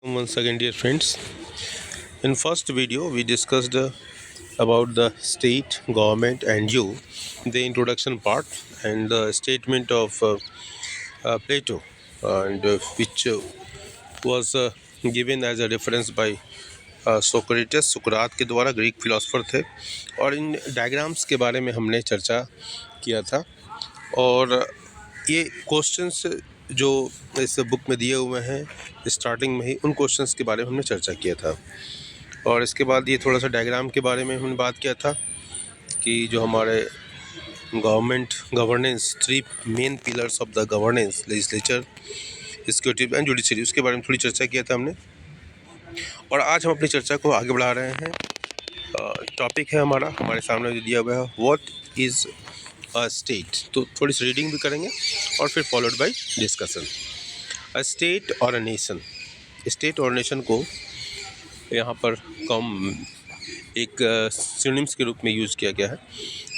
Once again, dear friends, in first video we discussed about the state, government and you, the introduction part and the statement of Plato, and which was given as a reference by Socrates सुकरात के द्वारा, Greek philosopher थे। और इन diagrams के बारे में हमने चर्चा किया था और ये क्वेश्चंस जो इस बुक में दिए हुए हैं स्टार्टिंग में ही, उन क्वेश्चंस के बारे में हमने चर्चा किया था। और इसके बाद ये थोड़ा सा डायग्राम के बारे में हमने बात किया था कि जो हमारे government governance, three main pillars of the governance, legislature, executive and judiciary, उसके बारे में थोड़ी चर्चा किया था हमने। और आज हम अपनी चर्चा को आगे बढ़ा रहे हैं। टॉपिक है हमारे सामने जो दिया हुआ है, व्हाट इज़ अ स्टेट। तो थोड़ी सी रीडिंग भी करेंगे और फिर followed by discussion. A state और अ नेशन, स्टेट और नेशन को यहाँ पर कम एक सिनोनिम्स के रूप में यूज़ किया गया है।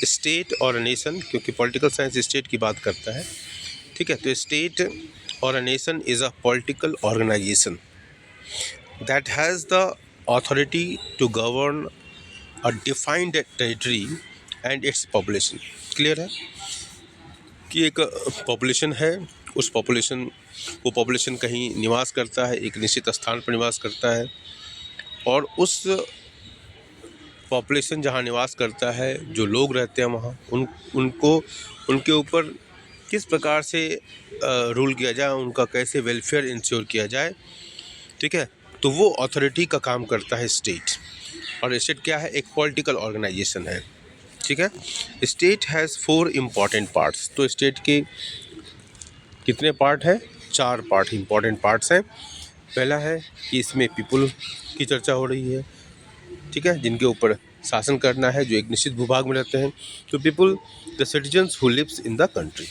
स्टेट और अ नेशन, क्योंकि पॉलिटिकल साइंस स्टेट की बात करता है, ठीक है। तो स्टेट और a nation is a political organisation that has the authority to govern a defined territory and its population। Clear है कि एक पॉपुलेशन है, उस पॉपुलेशन कहीं निवास करता है, एक निश्चित स्थान पर निवास करता है, और उस पॉपुलेशन जहाँ निवास करता है, जो लोग रहते हैं वहाँ, उनको उनके ऊपर किस प्रकार से रूल किया जाए, उनका कैसे वेलफेयर इंश्योर किया जाए, ठीक है। तो वो अथॉरिटी का काम करता है स्टेट। और स्टेट क्या है? एक पॉलिटिकल ऑर्गेनाइजेशन है, ठीक है। State has 4 important parts. तो स्टेट के कितने पार्ट हैं? 4 पार्ट इम्पॉर्टेंट पार्ट्स हैं। पहला है कि इसमें पीपल की चर्चा हो रही है, ठीक है, जिनके ऊपर शासन करना है, जो एक निश्चित भूभाग में रहते हैं। तो people, the citizens who lives in the country,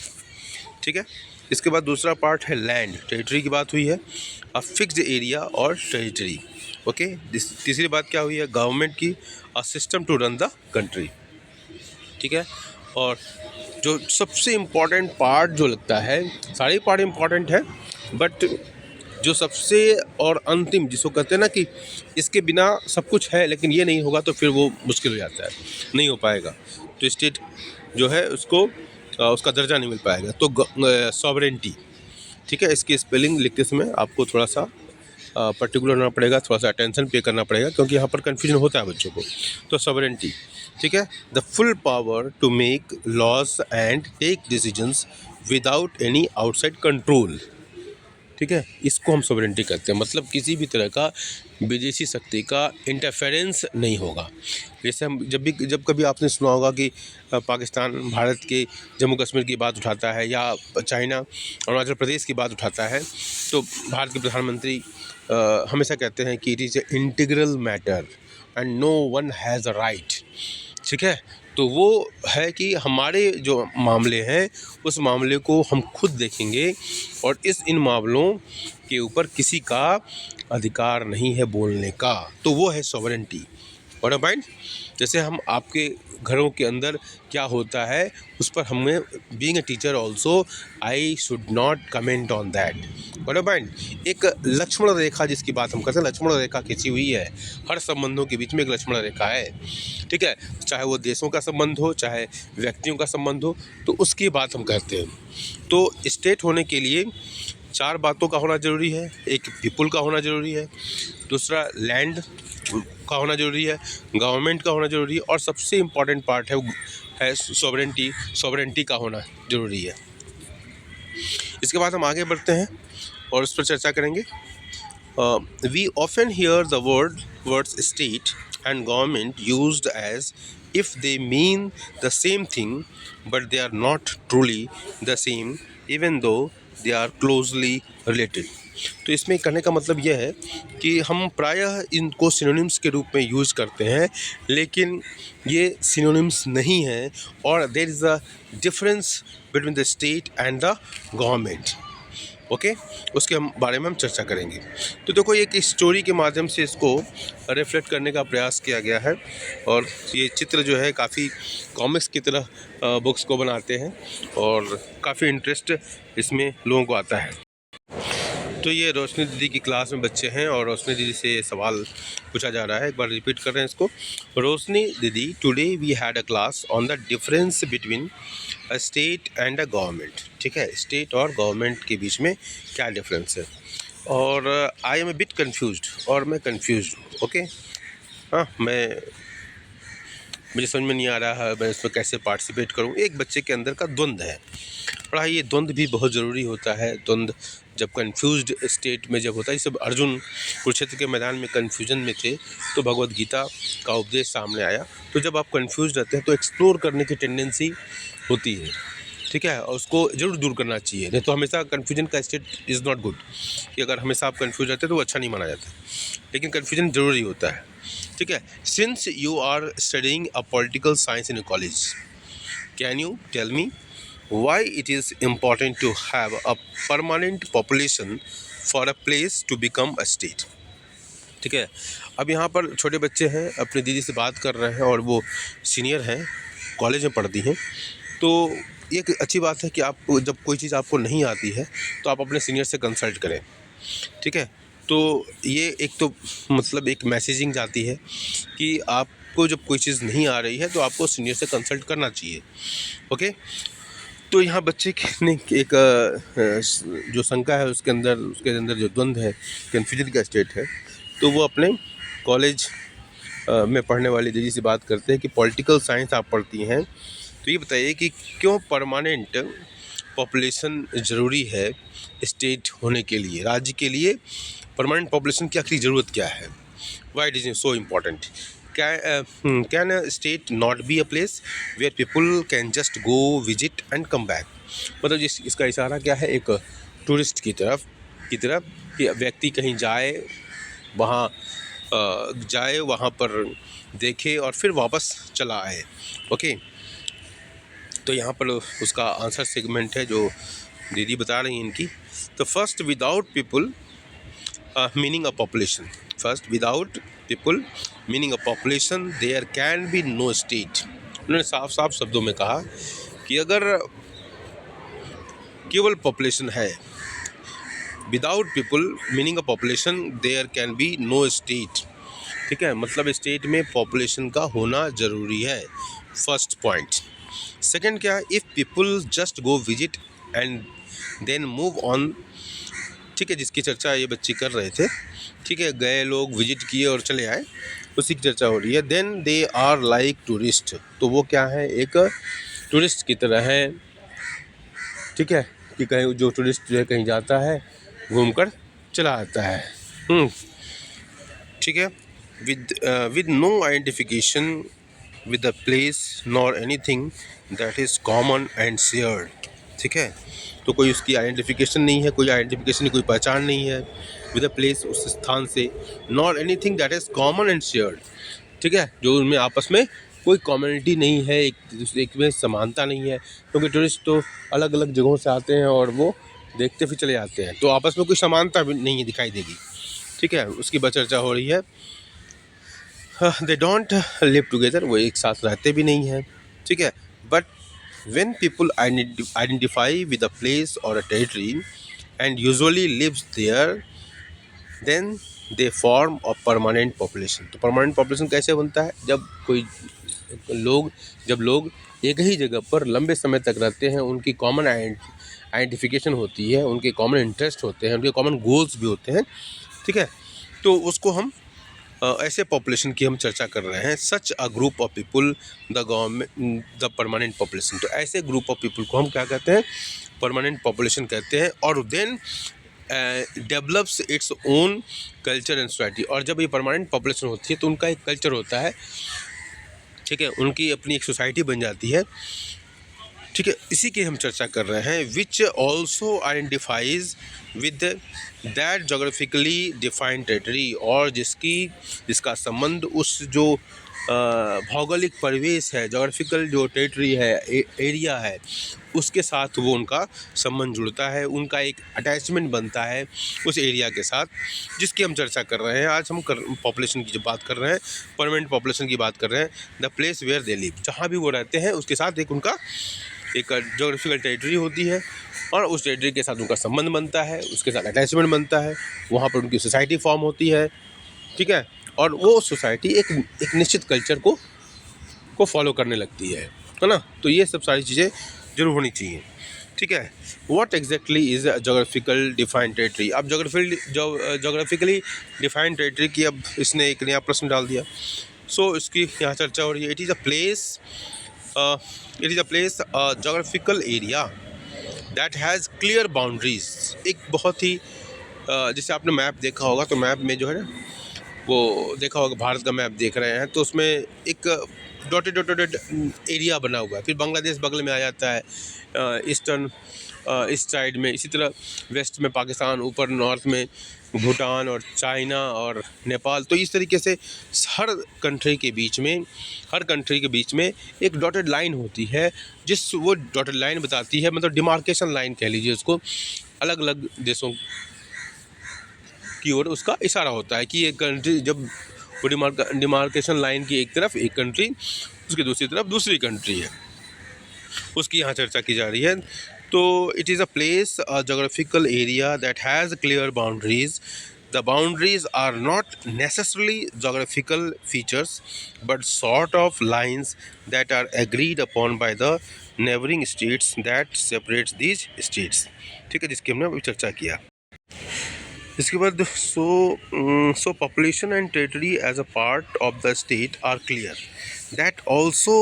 ठीक है। इसके बाद दूसरा पार्ट है लैंड, टेरिटरी की बात हुई है, अ फिक्स्ड एरिया और टेरिटरी, ओके। तीसरी बात क्या हुई है? गवर्नमेंट की, a system to run the country, ठीक है। और जो सबसे इम्पॉर्टेंट पार्ट जो लगता है, सारे पार्ट इम्पॉर्टेंट है, बट जो सबसे और अंतिम, जिसको कहते हैं ना कि इसके बिना सब कुछ है लेकिन ये नहीं होगा तो फिर वो मुश्किल हो जाता है, नहीं हो पाएगा। तो स्टेट जो है उसको उसका दर्जा नहीं मिल पाएगा। तो सॉवरेंटी, ठीक है। इसकी स्पेलिंग लिखते समय आपको थोड़ा सा पर्टिकुलर होना पड़ेगा, थोड़ा सा अटेंशन पे करना पड़ेगा, क्योंकि यहाँ पर कन्फ्यूजन होता है बच्चों को। तो सॉवरेंटी, ठीक है, the full power to make laws and take decisions without any outside control, ठीक है। इसको हम सॉवरेंटी कहते हैं। मतलब किसी भी तरह का विदेशी शक्ति का इंटरफेरेंस नहीं होगा। जैसे हम जब कभी आपने सुना होगा कि पाकिस्तान भारत के जम्मू कश्मीर की बात उठाता है, या चाइना अरुणाचल प्रदेश की बात उठाता है, तो भारत के प्रधानमंत्री हमेशा कहते हैं कि it is a integral matter and no one has a right, ठीक है। तो वो है कि हमारे जो मामले हैं उस मामले को हम खुद देखेंगे, और इन मामलों के ऊपर किसी का अधिकार नहीं है बोलने का। तो वो है सॉवरेंटी। और माइंड, जैसे हम आपके घरों के अंदर क्या होता है उस पर हमें, being a teacher also, I should not comment on that. और माइंड, एक लक्ष्मण रेखा जिसकी बात हम करते हैं, लक्ष्मण रेखा खींची हुई है, हर संबंधों के बीच में एक लक्ष्मण रेखा है, ठीक है। चाहे वो देशों का संबंध हो, चाहे व्यक्तियों का संबंध हो, तो उसकी बात हम कहते हैं। तो स्टेट होने के लिए 4 बातों का होना ज़रूरी है। एक पीपल का होना ज़रूरी है, दूसरा लैंड का होना ज़रूरी है, गवर्नमेंट का होना ज़रूरी है, और सबसे इम्पॉर्टेंट पार्ट है वो है सॉवरेंटी का होना ज़रूरी है। इसके बाद हम आगे बढ़ते हैं और उस पर चर्चा करेंगे। We often hear the words state and government used as if they mean the same thing, but they are not truly the same even though they are closely related। तो इसमें कहने का मतलब यह है कि हम प्रायः इनको सिनोनिम्स के रूप में यूज़ करते हैं, लेकिन ये सिनोनिम्स नहीं है, और there is a difference between the state and the government, okay. उसके बारे में हम चर्चा करेंगे। तो देखो, एक स्टोरी के माध्यम से इसको रिफ्लेक्ट करने का प्रयास किया गया है, और ये चित्र जो है काफ़ी कॉमिक्स की तरह बुक्स को बनाते हैं, और काफ़ी इंटरेस्ट इसमें लोगों को आता है। तो ये रोशनी दीदी की क्लास में बच्चे हैं और रोशनी दीदी से सवाल पूछा जा रहा है। एक बार रिपीट कर रहे हैं इसको। रोशनी दीदी, today we had a class on the difference between a state and a government. ठीक है, स्टेट और गवर्नमेंट के बीच में क्या डिफरेंस है। और I am a bit confused, और मैं कन्फ्यूज हूँ। ओके, हाँ, मुझे समझ में नहीं आ रहा है मैं इसमें कैसे पार्टिसिपेट करूँ। एक बच्चे के अंदर का द्वंद्व है। पढ़ाई, ये द्वंद्व भी बहुत ज़रूरी होता है। द्वंद्व जब कन्फ्यूज्ड स्टेट में जब होता है, जब अर्जुन कुरुक्षेत्र के मैदान में कन्फ्यूजन में थे तो भगवद गीता का उपदेश सामने आया। तो जब आप कन्फ्यूज रहते हैं तो एक्सप्लोर करने की टेंडेंसी होती है। ठीक है, और उसको ज़रूर दूर करना चाहिए, नहीं तो हमेशा कन्फ्यूजन का स्टेट इज़ नॉट गुड। कि अगर हमेशा आप कन्फ्यूज रहते हैं तो वो अच्छा नहीं माना जाता, लेकिन कन्फ्यूजन ज़रूरी होता है। ठीक है, since you are studying a political science in college, can you tell me why it is important to have a permanent population for a place to become a state। ठीक है, अब यहाँ पर छोटे बच्चे हैं, अपनी दीदी से बात कर रहे हैं और वो सीनियर हैं, कॉलेज में पढ़ती हैं। तो ये एक अच्छी बात है कि आप जब कोई चीज़ आपको नहीं आती है तो आप अपने सीनियर से कंसल्ट करें। ठीक है, तो ये एक तो मतलब एक मैसेजिंग जाती है कि आपको जब कोई चीज़ नहीं आ रही है तो आपको सीनियर से कंसल्ट करना चाहिए। ओके, तो यहाँ बच्चे ने एक जो शंका है उसके अंदर जो द्वंद्व है, कन्फ्यूजन का स्टेट है, तो वो अपने कॉलेज में पढ़ने वाली दीदी से बात करते हैं कि पॉलिटिकल साइंस आप पढ़ती हैं, तो ये बताइए कि क्यों परमानेंट पॉपुलेशन ज़रूरी है स्टेट होने के लिए, राज्य के लिए परमानेंट पॉपुलेशन की आखिरी ज़रूरत क्या है। Why it is so important. Can a state not be a place where people can just go visit and come back। मतलब इसका इशारा क्या है, एक टूरिस्ट की तरफ कि व्यक्ति कहीं जाए, वहाँ पर देखे और फिर वापस चला आए। ओके, तो यहाँ पर उसका आंसर सेगमेंट है जो दीदी बता रही हैं इनकी। तो first, without people meaning a population. First, without people meaning a population there can be no state. उन्होंने साफ साफ शब्दों में कहा कि अगर केवल पॉपुलेशन है, without people meaning a population there can be no state. ठीक है, मतलब स्टेट में पॉपुलेशन का होना ज़रूरी है, फर्स्ट पॉइंट। सेकंड क्या है, if people just go visit and then move on. ठीक है, जिसकी चर्चा ये बच्चे कर रहे थे। ठीक है, गए लोग, विजिट किए और चले आए, उसी की चर्चा हो रही है। Then they are like tourist, तो वो क्या है, एक टूरिस्ट की तरह है। ठीक है, कि कहीं जो टूरिस्ट जो है कहीं जाता है, घूमकर चला आता है। ठीक है, with no identification with the place nor anything that is common and shared. ठीक है, तो कोई उसकी आइडेंटिफिकेशन नहीं है, कोई आइडेंटिफिकेशन कोई पहचान नहीं है विद अ प्लेस, उस स्थान से, nor anything that is common and shared. ठीक है, जो उनमें आपस में कोई कॉमनिटी नहीं है, एक दूसरे में समानता नहीं है, क्योंकि टूरिस्ट तो अलग अलग जगहों से आते हैं और वो देखते फिर चले जाते हैं, तो आपस में कोई समानता भी नहीं दिखाई देगी। ठीक है, उसकी चर्चा हो रही है। दे डोंट लिव टुगेदर, वो एक साथ रहते भी नहीं हैं। ठीक है, but when people identify with a place or a territory and usually lives there, then they form a permanent population। तो permanent population कैसे बनता है, जब लोग एक ही जगह पर लंबे समय तक रहते हैं, उनकी कॉमन आइडेंटिफिकेशन होती है, उनके कॉमन इंटरेस्ट होते हैं, उनके कॉमन गोल्स भी होते हैं। ठीक है, तो उसको हम ऐसे पॉपुलेशन की हम चर्चा कर रहे हैं। Such a group of people the permanent population. तो ऐसे ग्रुप ऑफ पीपल को हम क्या कहते हैं, परमानेंट पॉपुलेशन कहते हैं। और then develops its own culture and society. और जब ये परमानेंट पॉपुलेशन होती है तो उनका एक कल्चर होता है। ठीक है, उनकी अपनी एक सोसाइटी बन जाती है। ठीक है, इसी की हम चर्चा कर रहे हैं। Which also identifies with that geographically defined territory, और जिसका संबंध उस जो भौगोलिक परिवेश है, जोग्राफिकल जो टेरिटरी है, एरिया है, उसके साथ वो उनका संबंध जुड़ता है, उनका एक अटैचमेंट बनता है उस एरिया के साथ, जिसकी हम चर्चा कर रहे हैं। आज हम पॉपुलेशन की जब बात कर रहे हैं, परमानेंट पॉपुलेशन की बात कर रहे हैं। The place where they live, जहाँ भी वो रहते हैं उसके साथ एक उनका एक जोग्राफिकल टेरिटरी होती है, और उस टेरिटरी के साथ उनका संबंध बनता है, उसके साथ अटैचमेंट बनता है, वहाँ पर उनकी सोसाइटी फॉर्म होती है, ठीक है। और वो सोसाइटी एक निश्चित कल्चर को फॉलो करने लगती है ना। तो ये सब सारी चीज़ें जरूर होनी चाहिए, ठीक है। What exactly is geographical defined territory. अब जोग्राफिकली डिफाइंड टेरिटरी की अब इसने एक नया प्रश्न डाल दिया। सो इसकी यहाँ चर्चा हो रही है। It is a place geographical area that has clear boundaries. एक बहुत ही जैसे आपने मैप देखा होगा, तो मैप में जो है ना, वो देखा होगा, भारत का मैप देख रहे हैं तो उसमें एक डॉटेड एरिया बना हुआ है। फिर बांग्लादेश बगल में आ जाता है, ईस्ट साइड में, इसी तरह वेस्ट में पाकिस्तान, ऊपर नॉर्थ में भूटान और चाइना और नेपाल। तो इस तरीके से हर कंट्री के बीच में एक डॉटेड लाइन होती है, वो डॉटेड लाइन बताती है, मतलब डिमार्केशन लाइन कह लीजिए उसको, अलग अलग देशों की ओर उसका इशारा होता है कि एक कंट्री, जब वो डिमार्केशन लाइन की एक तरफ एक कंट्री, उसकी दूसरी तरफ दूसरी कंट्री है, उसकी यहाँ चर्चा की जा रही है। तो it is a place, a geographical area that has clear boundaries. The boundaries are not necessarily geographical features but sort of lines that are agreed upon by the neighbouring states that separates these states, ठीक है, जिसकी हमने अभी चर्चा किया। इसके बाद so population and territory as a part of the state are clear. That also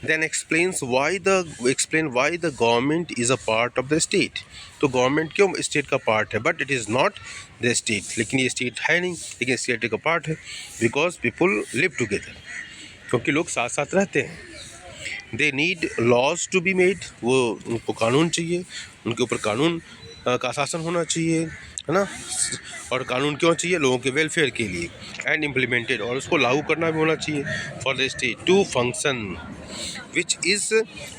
then explain why the government is a part of the state। तो गवर्नमेंट क्यों स्टेट का पार्ट है, but it is not the state. लेकिन ये state है नहीं, लेकिन state का पार्ट है, बिकॉज पीपल लिव टुगेदर, क्योंकि लोग साथ साथ रहते हैं। They need laws to be made, वो उनको कानून चाहिए, उनके ऊपर कानून का शासन होना चाहिए, है ना। और कानून क्यों चाहिए? लोगों के वेलफेयर के लिए। एंड इम्प्लीमेंटेड, और उसको लागू करना भी होना चाहिए, for the state to function, which is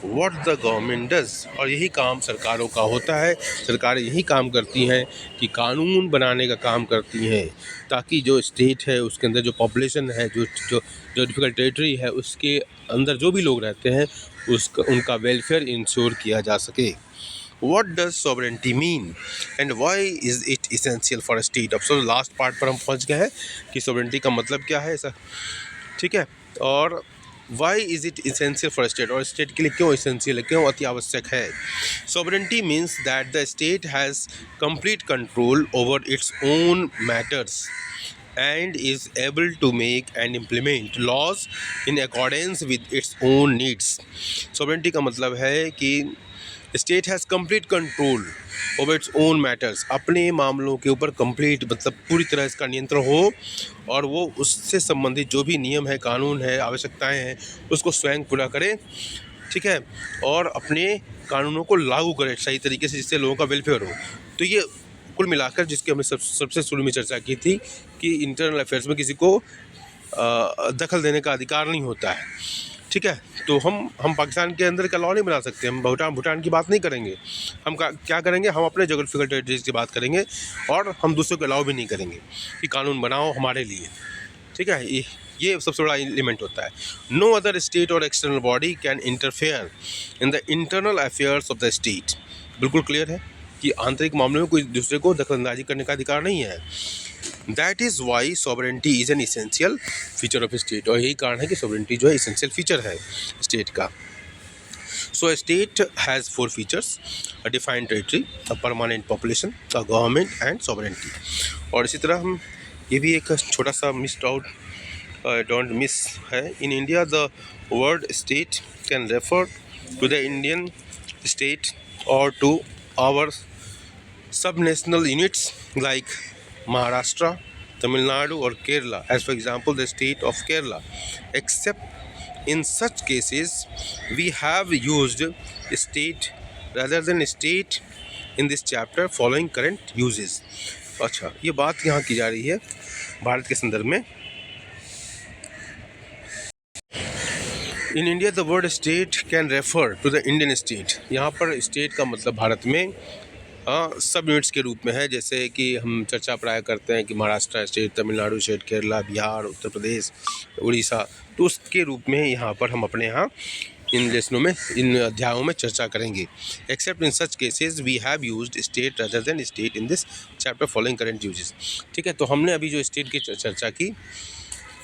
what the government does. और यही काम सरकारों का होता है, सरकारें यही काम करती हैं कि कानून बनाने का काम करती हैं, ताकि जो स्टेट है उसके अंदर जो पॉपुलेशन है, जो डिफिकल्ट टेरिटरी है, उसके अंदर जो भी लोग रहते हैं उनका वेलफेयर इंश्योर किया जा सके। What does sovereignty mean and why is it essential for a state? अब सो लास्ट पार्ट पर हम पहुंच गए हैं कि sovereignty का मतलब क्या है, ऐसा, ठीक है, और why is it essential for a state, और स्टेट के लिए क्यों essential है, क्यों अति आवश्यक है। Sovereignty means that the state has complete control over its own matters and is able to make and implement laws in accordance with its own needs। Sovereignty का मतलब है कि state has complete control over its own matters, अपने मामलों के ऊपर complete मतलब पूरी तरह इसका नियंत्रण हो, और वो उससे संबंधित जो भी नियम है, कानून है, आवश्यकताएं हैं, उसको स्वयं पूरा करे, ठीक है, और अपने कानूनों को लागू करे सही तरीके से, जिससे लोगों का वेलफेयर हो। तो ये कुल मिलाकर, जिसकी हमने सबसे शुरू में चर्चा की थी कि इंटरनल अफेयर्स में किसी को दखल देने का अधिकार नहीं होता है, ठीक है। तो हम पाकिस्तान के अंदर का लॉ नहीं बना सकते, हम भूटान की बात नहीं करेंगे, हम क्या करेंगे, हम अपने जोग्राफिकल टेरिटरीज की बात करेंगे, और हम दूसरों को अलाउ भी नहीं करेंगे कि कानून बनाओ हमारे लिए, ठीक है। ये सबसे बड़ा एलिमेंट होता है। नो अदर स्टेट और external body can interfere in the internal affairs of the state. बिल्कुल क्लियर है कि आंतरिक मामलों में कोई दूसरे को दखलंदाजी करने का अधिकार नहीं है। That is why sovereignty is an essential feature of state, और यही कारण है कि सॉवरेंटी जो है इसेंशियल फीचर है स्टेट का। So state has 4 features: a defined territory, a permanent population, a government and sovereignty. और इसी तरह हम ये भी एक छोटा सा मिस्ड आउट, डोंट मिस है। In India the word state can refer to the Indian state or to our subnational units like Maharashtra, Tamil Nadu or Kerala, as for example the state of Kerala. Except in such cases we have used state rather than state in this chapter following current uses। अच्छा, ये बात यहाँ की जा रही है भारत के संदर्भ में। In India the word state can refer to the Indian state. यहाँ पर स्टेट का मतलब भारत में सब यूनिट्स के रूप में है, जैसे कि हम चर्चा प्राय करते हैं कि महाराष्ट्र स्टेट, तमिलनाडु स्टेट, केरला, बिहार, उत्तर प्रदेश, उड़ीसा, तो उसके रूप में यहाँ पर हम अपने यहाँ इन लेसनों में, इन अध्यायों में चर्चा करेंगे। Except in such cases we have used state rather than state in this chapter following current usages. ठीक है, तो हमने अभी जो स्टेट की चर्चा की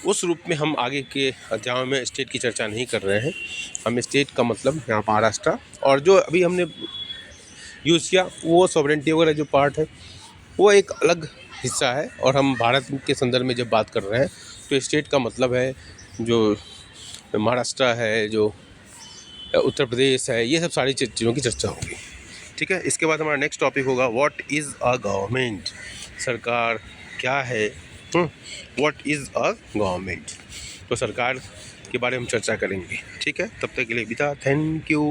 उस रूप में हम आगे के अध्यायों में स्टेट की चर्चा नहीं कर रहे हैं। हम स्टेट का मतलब यहाँ महाराष्ट्र, और जो अभी हमने यूज़ किया वो सॉवरेंटी वगैरह जो पार्ट है वो एक अलग हिस्सा है, और हम भारत के संदर्भ में जब बात कर रहे हैं तो स्टेट का मतलब है जो महाराष्ट्र है, जो उत्तर प्रदेश है, ये सब सारी चीज़ों की चर्चा होगी। ठीक है, इसके बाद हमारा नेक्स्ट टॉपिक होगा व्हाट इज़ अ गवर्नमेंट, सरकार क्या है। व्हाट इज़ अ गवर्नमेंट, तो सरकार के बारे में हम चर्चा करेंगे। ठीक है, तब तक के लिए विदा, थैंक यू।